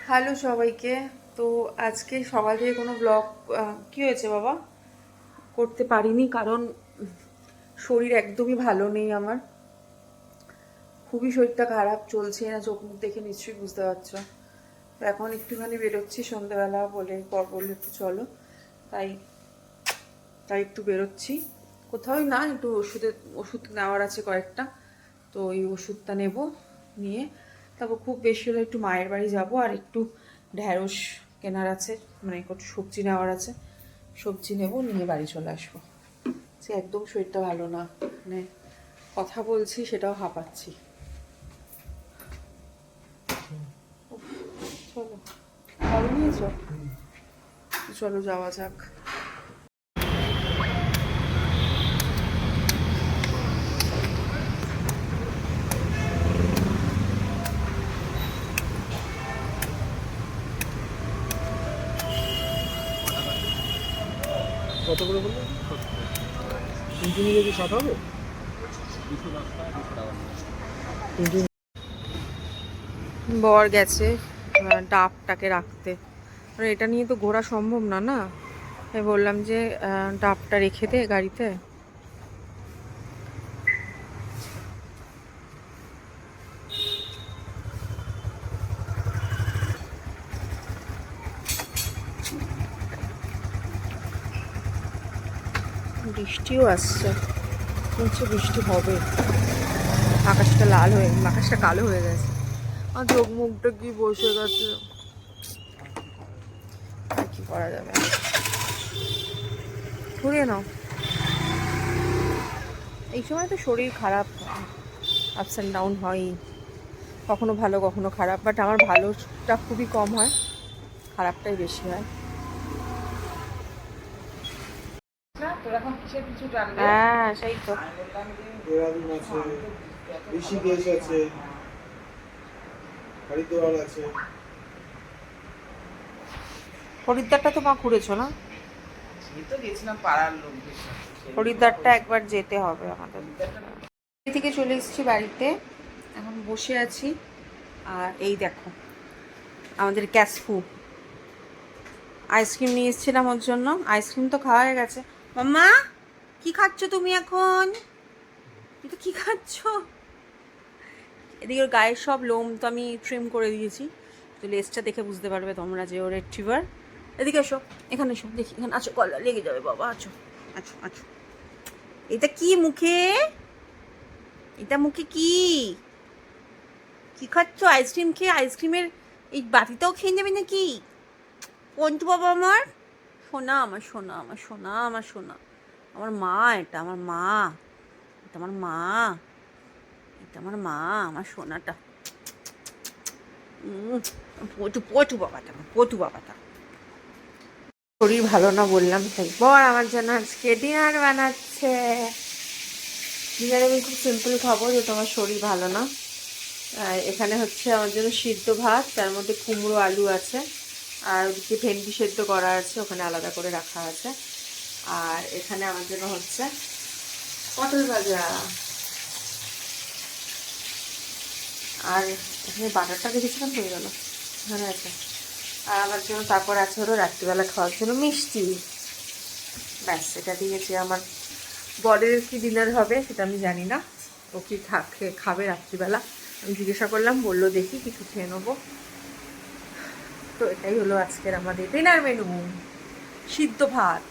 Hello সবাইকে। তো আজকে সকাল থেকে কোনো ব্লগ কি হয়েছে বাবা করতে পারিনি, কারণ শরীর একদমই ভালো নেই আমার। খুবই শরীরটা খারাপ, চলছে না, চোখ মুখ দেখে নিশ্চয়ই বুঝতে পারছো। তো এখন একটুখানি বেরোচ্ছি সন্ধ্যেবেলা, বললে একটু চলো, তাই তাই একটু বেরোচ্ছি। কোথাও না, একটু ওষুধ নেওয়ার আছে কয়েকটা, তো এই ওষুধটা নেব, নিয়ে তারপর খুব বেশি হলে একটু মায়ের বাড়ি যাব, আর একটু ঢ্যাঁড়স কেনার আছে, মানে একটু সবজি নেওয়ার আছে, সবজি নেব, নিয়ে বাড়ি চলে আসবো। সে একদম শরীরটা ভালো না, মানে কথা বলছি সেটাও হাঁপাচ্ছি। চলো, ভালো নিয়েছ, চলো যাওয়া যাক। কত করে বললেন? তিনটে নিলে কি 60 হবে? বর গেছে ডাবটাকে রাখতে, মানে এটা নিয়ে তো ঘোরা সম্ভব না না। আমি বললাম যে ডাবটা রেখে দে গাড়িতে। বৃষ্টিও আসছে, নিচে বৃষ্টি হবে। আকাশটা কালো হয়ে গেছে, আর চোখ মুখটা কি বসে গেছে, আর কি করা যাবে। ঘুরিয়ে নাও। এই সময় তো শরীর খারাপ, আপস অ্যান্ড ডাউন হয়ই, কখনো ভালো কখনো খারাপ, বাট আমার ভালোটা খুবই কম হয়, খারাপটাই বেশি হয়। হ্যাঁ সেই তো। হরিদ্বারটা তো মা ঘুরেছো না? হরিদ্বারটা একবার যেতে হবে আমাদের। বাড়ি থেকে চলে এসেছি বাড়িতে, এখন বসে আছি। আর এই দেখো আমাদের ক্যাসফু আইসক্রিম নিয়ে এসেছিলাম ওর জন্য, আইসক্রিম তো খাওয়া হয়ে গেছে। মাম্মা কি খাচ্ছ তুমি এখন? তুমি তো কি খাচ্ছ? এদিকে ওর গায়ের সব লোম তো আমি ট্রিম করে দিয়েছি, তো লেজটা দেখে বুঝতে পারবে তোমরা যে ও রেট্রিভার। এদিকে এসো, এখানে এসো, দেখি এখানে আছো, গলা লেগে যাবে বাবা, আছো আছো আছো। এটা কি মুখে, এটা মুখে কি কি খাচ্ছ? আইসক্রিম খেয়ে আইসক্রিমের এই বাটিটাও খেয়ে নেবে নাকি? পঞ্চু বাবা আমার সোনা, আমার সোনা, আমার সোনা, আমার সোনা, আমার মা, এটা আমার মা, এটা আমার মা, এটা আমার মা, আমার সোনাটা। পটু পটু বাবাটা, পটু বাবাটা। শরীর ভালো না বললাম, তাই বর আমার জন্য আজকে ডিনার বানাচ্ছে। ডিনারে আমি খুব সিম্পল খাবো, যে তোমার শরীর ভালো না। এখানে হচ্ছে আমার জন্য সিদ্ধ ভাত, তার মধ্যে কুমড়ো আলু আছে, আর ওদিকে ভেন্ডি সেদ্ধ করা আছে, ওখানে আলাদা করে রাখা আছে। আর এখানে আমার জন্য হচ্ছে পটল ভাজা, আর এখানে বাটারটা দেখেছিলাম হয়ে গেল, এখানে আছে। আর আমার জন্য তারপর আছে হলো রাত্রিবেলা খাওয়ার জন্য মিষ্টি। ব্যাস, এটা দিয়েছি। আমার বরের কি ডিনার হবে সেটা আমি জানি না, ও কি খাবে রাত্রিবেলা আমি জিজ্ঞাসা করলাম, বললো দেখি কিছু খেয়ে নেবো। তো এটাই হলো আজকের আমাদের ডিনার মেনু, সিদ্ধ ভাত।